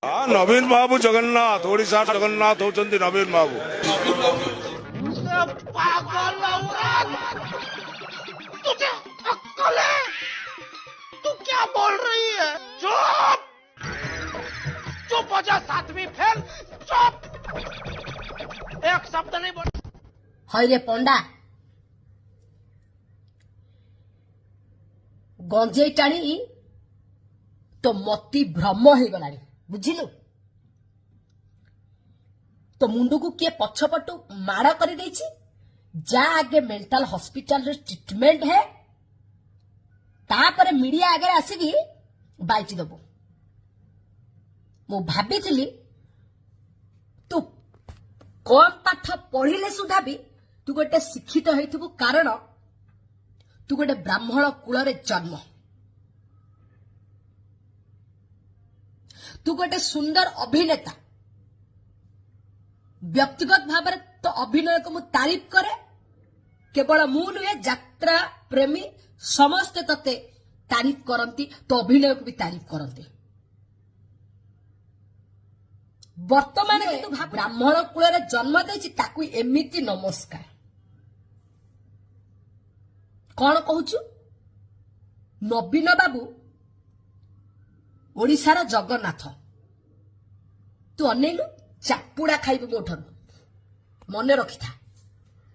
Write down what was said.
नवीन बाबू जगन्नाथ ओडिशा जगन्नाथ होचंदी नवीन बाबू। पागल औरत, तुझे अक्कल है? तू क्या बोल रही है? चुप चुप हो जा, सातवीं फेल, चुप, एक शब्द नहीं बोल। हईरे पंडा गंजेई टाणी तो मती भ्रम हो गला बुझिलु। तो मुंडू को किए पछपटू माड़ कर जा आगे मेंटल हॉस्पिटल रे ट्रीटमेंट है, तापर मीडिया आगे आसिकी बाइट दबो। मु भाभी तू कम पाठ पढ़िले सुधा भी तू गोटे शिक्षित होइथिबु, कारण तू गोटे ब्राह्मण कूल रे जन्म, तू गोटे सुंदर अभिनेता। व्यक्तिगत भाव तो अभिनय को मु तारीफ करे, केवल मु नुहे यात्रा प्रेमी समस्ते तते तारीफ करती, तो अभिनय को भी तारीफ करती। वर्तमान किंतु ब्राह्मण कूल रे जन्म देछि, ताकू एमिति नमस्कार कौन कहूचु? नवीन बाबू ओडिशार जगन्नाथ, तू अनेलु चापुड़ा खाइबु मोठन, मन रखिथा।